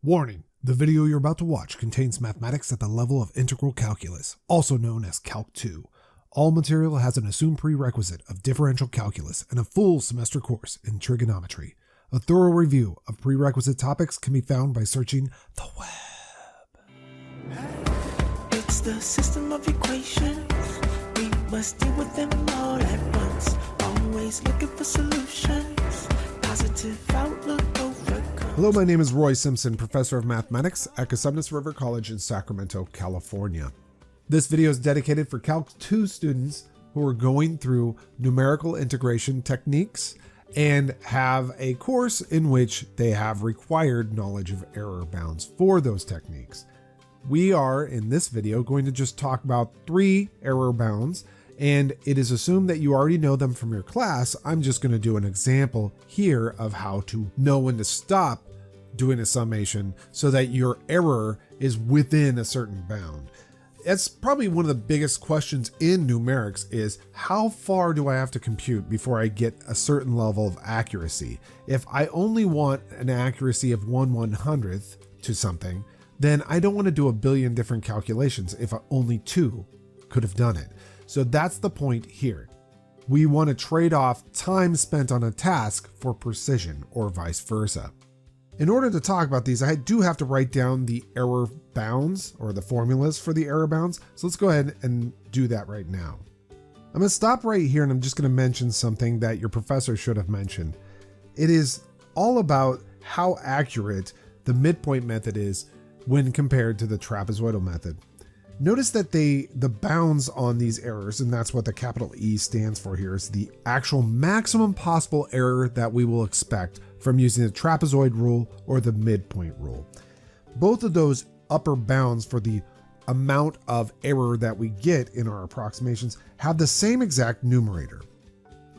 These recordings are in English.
Warning, the video you're about to watch contains mathematics at the level of integral calculus, also known as Calc 2. All material has an assumed prerequisite of differential calculus and a full semester course in trigonometry. A thorough review of prerequisite topics can be found by searching the web. It's the system of equations. We must deal with them all at once. Always looking for solutions. Positive outlook overcome. Hello, my name is Roy Simpson, professor of mathematics at Cosumnes River College in Sacramento, California. This video is dedicated for Calc 2 students who are going through numerical integration techniques and have a course in which they have required knowledge of error bounds for those techniques. We are, in this video, going to just talk about 3 error bounds, and it is assumed that you already know them from your class. I'm just going to do an example here of how to know when to stop doing a summation so that your error is within a certain bound. That's probably one of the biggest questions in numerics is how far do I have to compute before I get a certain level of accuracy? If I only want an accuracy of 1/100th to something, then I don't want to do a billion different calculations if only 2 could have done it. So that's the point here. We want to trade off time spent on a task for precision or vice versa. In order to talk about these, I do have to write down the error bounds or the formulas for the error bounds. So let's go ahead and do that right now. I'm going to stop right here and I'm just going to mention something that your professor should have mentioned. It is all about how accurate the midpoint method is when compared to the trapezoidal method. Notice that the bounds on these errors, and that's what the capital E stands for here, is the actual maximum possible error that we will expect from using the trapezoid rule or the midpoint rule. Both of those upper bounds for the amount of error that we get in our approximations have the same exact numerator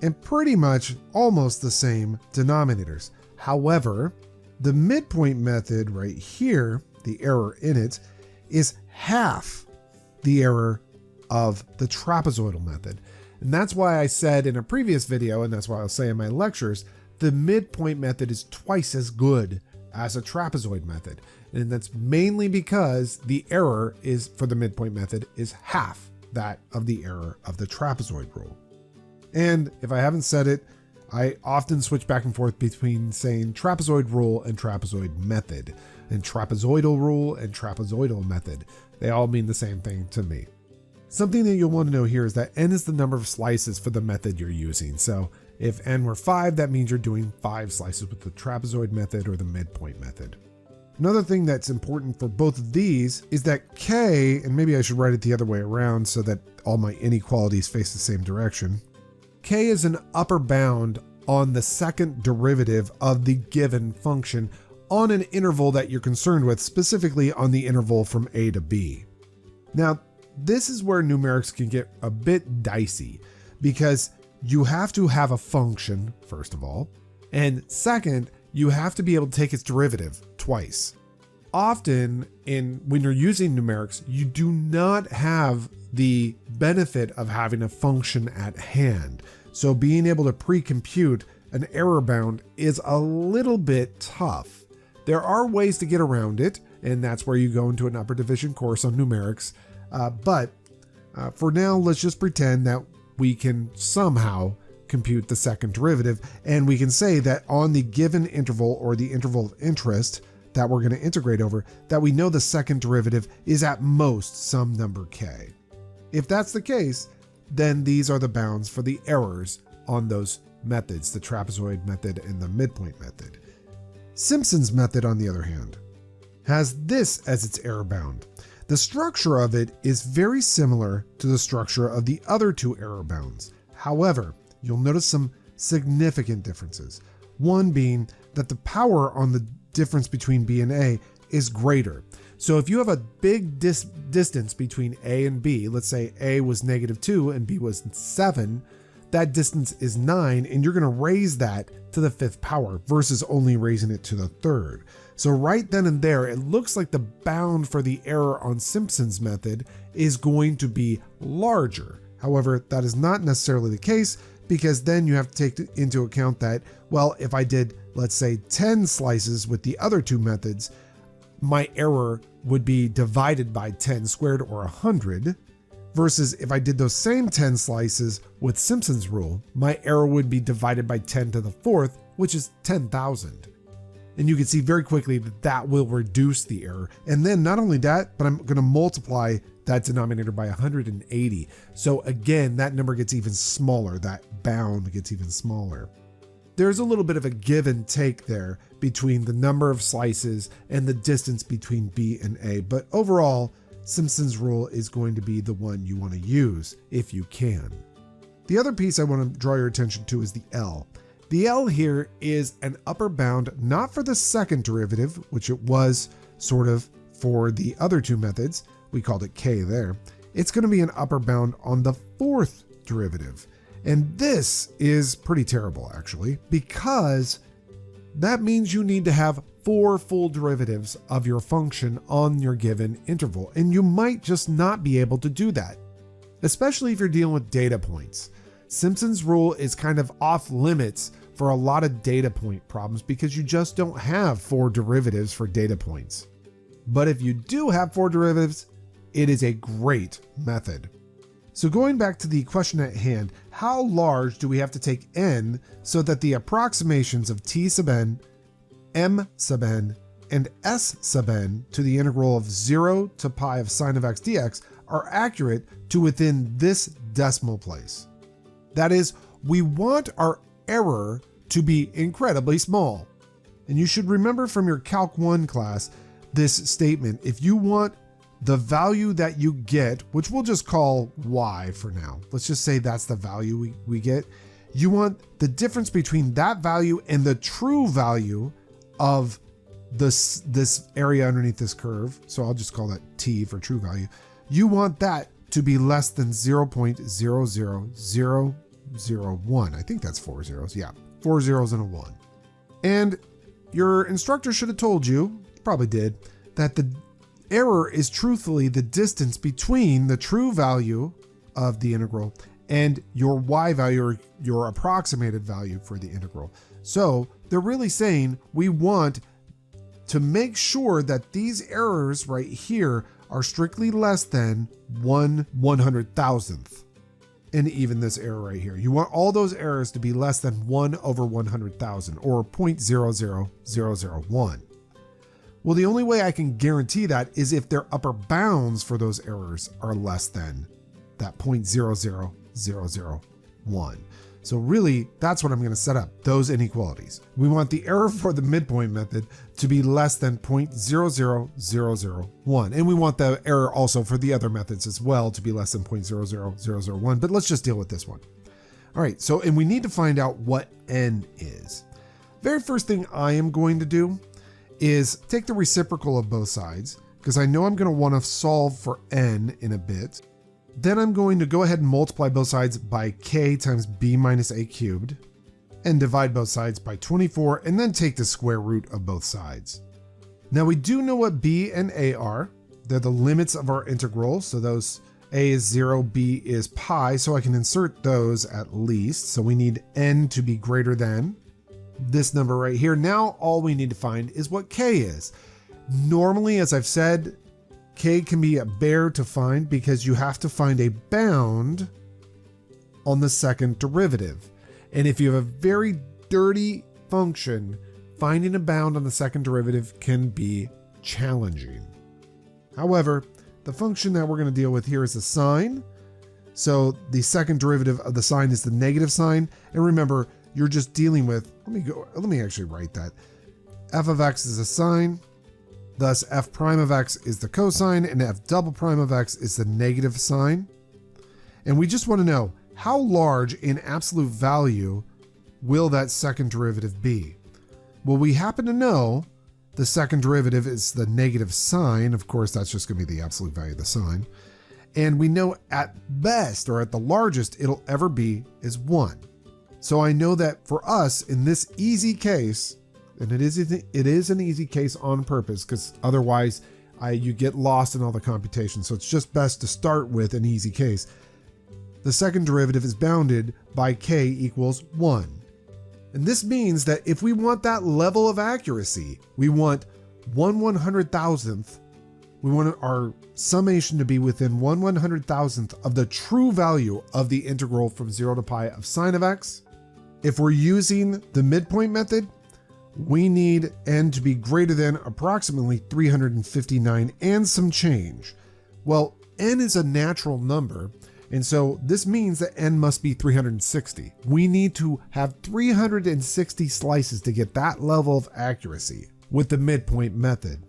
and pretty much almost the same denominators. However, the midpoint method right here, the error in it, is half the error of the trapezoidal method. And that's why I said in a previous video, and that's why I'll say in my lectures, the midpoint method is twice as good as a trapezoid method. And that's mainly because the error is for the midpoint method is half that of the error of the trapezoid rule. And if I haven't said it, I often switch back and forth between saying trapezoid rule and trapezoid method, and trapezoidal rule and trapezoidal method. They all mean the same thing to me. Something that you'll want to know here is that n is the number of slices for the method you're using. So if n were 5, that means you're doing 5 slices with the trapezoid method or the midpoint method. Another thing that's important for both of these is that k, and maybe I should write it the other way around so that all my inequalities face the same direction. K is an upper bound on the second derivative of the given function on an interval that you're concerned with, specifically on the interval from a to b. Now, this is where numerics can get a bit dicey because you have to have a function, first of all, and second, you have to be able to take its derivative twice. Often when you're using numerics, you do not have the benefit of having a function at hand. So being able to pre-compute an error bound is a little bit tough. There are ways to get around it, and that's where you go into an upper division course on numerics. But for now, let's just pretend that we can somehow compute the second derivative, and we can say that on the given interval or the interval of interest that we're going to integrate over, that we know the second derivative is at most some number k. If that's the case, then these are the bounds for the errors on those methods, the trapezoid method and the midpoint method. Simpsons method, on the other hand, has this as its error bound. The structure of it is very similar to the structure of the other 2 error bounds. However, you'll notice some significant differences. One being that the power on the difference between B and A is greater. So if you have a big distance between A and B, let's say A was -2 and B was 7, that distance is 9, and you're going to raise that to the 5th power versus only raising it to the 3rd. So right then and there, it looks like the bound for the error on Simpsons method is going to be larger. However, that is not necessarily the case because then you have to take into account that, well, if I did, let's say 10 slices with the other 2 methods, my error would be divided by 10 squared or 100, versus if I did those same 10 slices with Simpsons Rule, my error would be divided by 10 to the fourth, which is 10,000. And you can see very quickly that that will reduce the error. And then not only that, but I'm going to multiply that denominator by 180. So again, that number gets even smaller. That bound gets even smaller. There's a little bit of a give and take there between the number of slices and the distance between B and A. But overall, Simpsons Rule is going to be the one you want to use if you can. The other piece I want to draw your attention to is the L. The L here is an upper bound, not for the second derivative, which it was sort of for the other two methods. We called it K there. It's going to be an upper bound on the fourth derivative. And this is pretty terrible, actually, because that means you need to have 4 full derivatives of your function on your given interval. And you might just not be able to do that, especially if you're dealing with data points. Simpsons Rule is kind of off limits for a lot of data point problems because you just don't have 4 derivatives for data points. But if you do have 4 derivatives, it is a great method. So going back to the question at hand, how large do we have to take n so that the approximations of t sub n, m sub n, and s sub n to the integral of 0 to pi of sine of x dx are accurate to within this decimal place? That is, we want our error to be incredibly small. And you should remember from your Calc 1 class this statement: if you want the value that you get, which we'll just call y for now, let's just say that's the value we get, you want the difference between that value and the true value of this area underneath this curve. So I'll just call that t for true value. You want that to be less than 0.00001. I think that's 4 zeros. Yeah, 4 zeros and a 1. And your instructor should have told you, probably did, that the error is truthfully the distance between the true value of the integral and your y value, or your approximated value for the integral. So they're really saying we want to make sure that these errors right here are strictly less than 1/100,000th. And even this error right here, you want all those errors to be less than 1/100,000, or 0.00001. Well, the only way I can guarantee that is if their upper bounds for those errors are less than that 0.00001. So really, that's what I'm going to set up, those inequalities. We want the error for the midpoint method to be less than 0.00001. And we want the error also for the other methods as well to be less than 0.00001. But let's just deal with this one. All right, so, and we need to find out what n is. Very first thing I am going to do is take the reciprocal of both sides, because I know I'm going to want to solve for n in a bit. Then I'm going to go ahead and multiply both sides by k times b minus a cubed, and divide both sides by 24, and then take the square root of both sides. Now we do know what b and a are. They're the limits of our integral. So those, a is 0, b is pi, so I can insert those at least. So we need n to be greater than this number right here. Now all we need to find is what k is. Normally, as I've said, k can be a bear to find because you have to find a bound on the second derivative. And if you have a very dirty function, finding a bound on the second derivative can be challenging. However, the function that we're going to deal with here is the sine. So the second derivative of the sine is the negative sign. And remember, you're just dealing with, let me actually write that. F of x is a sine, thus f prime of x is the cosine, and f double prime of x is the negative sign. And we just want to know, how large in absolute value will that second derivative be? Well, we happen to know the second derivative is the negative sign. Of course, that's just going to be the absolute value of the sine. And we know at best, or at the largest it'll ever be, is 1. So I know that for us in this easy case, and it is an easy case on purpose, because otherwise you get lost in all the computation. So it's just best to start with an easy case. The second derivative is bounded by k equals 1. And this means that if we want that level of accuracy, we want 1/100,000th. We want our summation to be within 1/100,000th of the true value of the integral from 0 to pi of sine of x. If we're using the midpoint method, we need n to be greater than approximately 359 and some change. Well, n is a natural number, and so this means that n must be 360. We need to have 360 slices to get that level of accuracy with the midpoint method.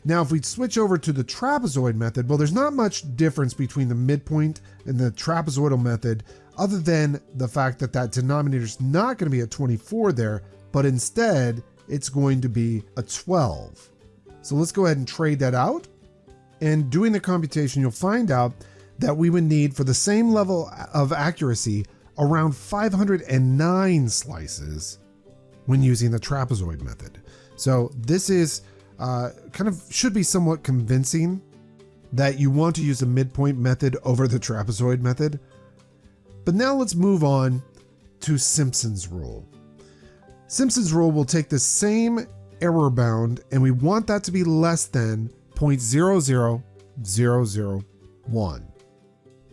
Now, if we switch over to the trapezoid method, well, there's not much difference between the midpoint and the trapezoidal method, other than the fact that that denominator is not going to be a 24 there, but instead it's going to be a 12. So let's go ahead and trade that out. And doing the computation, you'll find out that we would need, for the same level of accuracy, around 509 slices when using the trapezoid method. So this is kind of should be somewhat convincing that you want to use the midpoint method over the trapezoid method. But now let's move on to Simpsons Rule. Simpsons Rule will take the same error bound, and we want that to be less than 0.00001.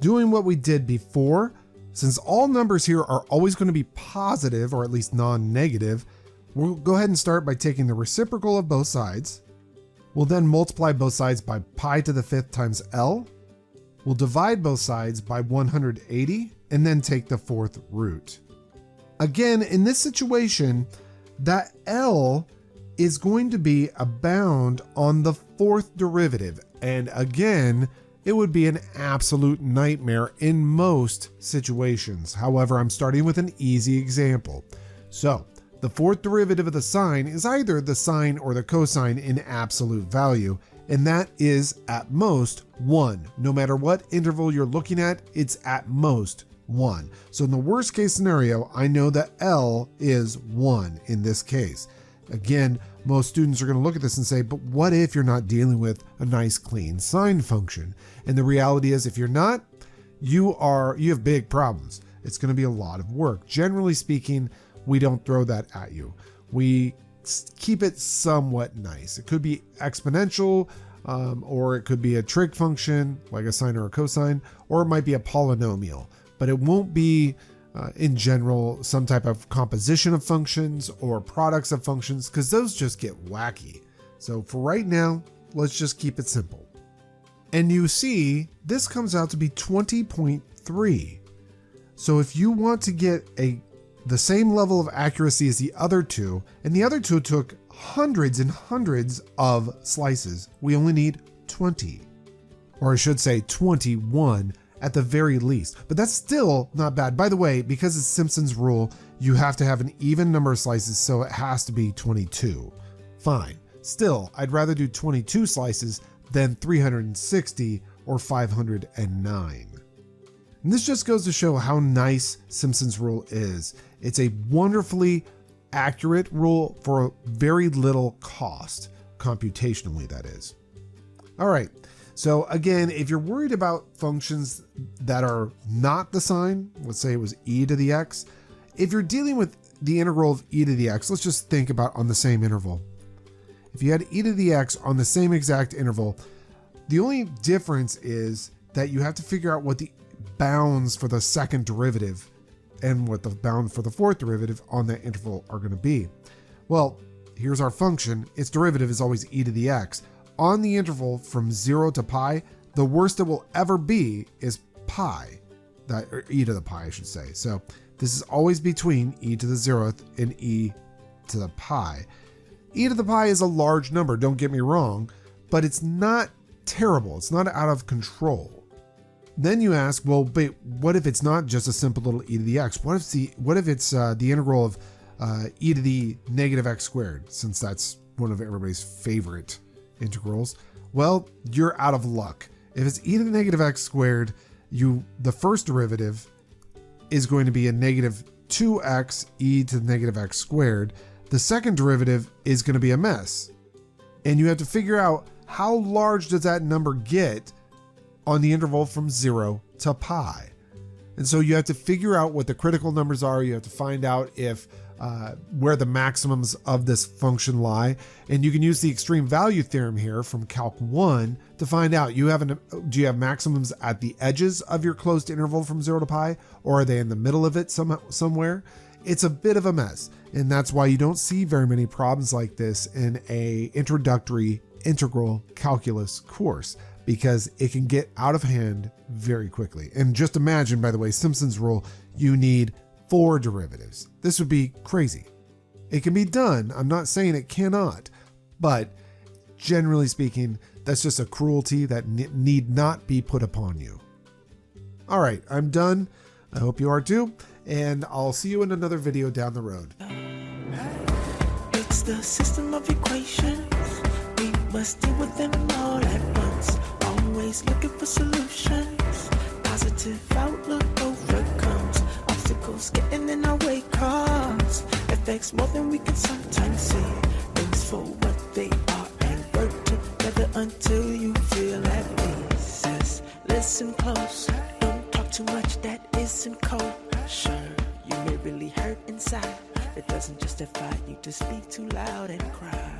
Doing what we did before, since all numbers here are always going to be positive, or at least non-negative, we'll go ahead and start by taking the reciprocal of both sides. We'll then multiply both sides by pi to the 5th times L. We'll divide both sides by 180 and then take the 4th root. Again, in this situation, that L is going to be a bound on the 4th derivative. And again, it would be an absolute nightmare in most situations. However, I'm starting with an easy example. So, the 4th derivative of the sine is either the sine or the cosine in absolute value, and that is at most 1. No matter what interval you're looking at, it's at most 1. So in the worst case scenario, I know that L is 1 in this case. Again, most students are going to look at this and say, but what if you're not dealing with a nice clean sine function? And the reality is, if you're not, you have big problems. It's going to be a lot of work. Generally speaking, we don't throw that at you. We keep it somewhat nice. It could be exponential, or it could be a trig function like a sine or a cosine, or it might be a polynomial, but it won't be in general some type of composition of functions or products of functions, because those just get wacky. So for right now, let's just keep it simple. And you see, this comes out to be 20.3. So if you want to get the same level of accuracy as the other two, and the other two took hundreds and hundreds of slices, we only need 20. Or I should say 21 at the very least, but that's still not bad. By the way, because it's Simpsons Rule, you have to have an even number of slices, so it has to be 22. Fine. Still, I'd rather do 22 slices than 360 or 509. And this just goes to show how nice Simpsons Rule is. It's a wonderfully accurate rule for very little cost, computationally that is. All right, so again, if you're worried about functions that are not the sine, let's say it was e to the x, if you're dealing with the integral of e to the x, let's just think about on the same interval. If you had e to the x on the same exact interval, the only difference is that you have to figure out what the bounds for the second derivative and what the bound for the 4th derivative on that interval are going to be. Well, here's our function. Its derivative is always e to the x. On the interval from 0 to pi, the worst it will ever be is pi, or e to the pi, I should say. So this is always between e to the 0th and e to the pi. E to the pi is a large number, don't get me wrong, but it's not terrible. It's not out of control. Then you ask, well, but what if it's not just a simple little e to the x? What if it's the integral of e to the negative x squared, since that's one of everybody's favorite integrals? Well, you're out of luck. If it's e to the negative x squared, the first derivative is going to be a negative 2x e to the negative x squared. The second derivative is going to be a mess. And you have to figure out how large does that number get on the interval from 0 to pi. And so you have to figure out what the critical numbers are. You have to find out if where the maximums of this function lie. And you can use the extreme value theorem here from Calc 1 to find out, do you have maximums at the edges of your closed interval from 0 to pi, or are they in the middle of it somewhere? It's a bit of a mess, and that's why you don't see very many problems like this in a introductory integral calculus course, because it can get out of hand very quickly. And just imagine, by the way, Simpsons rule, you need 4 derivatives. This would be crazy. It can be done. I'm not saying it cannot, but generally speaking, that's just a cruelty that need not be put upon you. All right, I'm done. I hope you are too, and I'll see you in another video down the road. It's the system of equations. We must deal with them all at once. Always looking for solutions. Positive outlook overcomes obstacles getting in our way, cause affects more than we can sometimes see. Things for what they are and work together until you feel at peace. Just listen close, don't talk too much that isn't kosher. You may really hurt inside. It doesn't justify you to speak too loud and cry.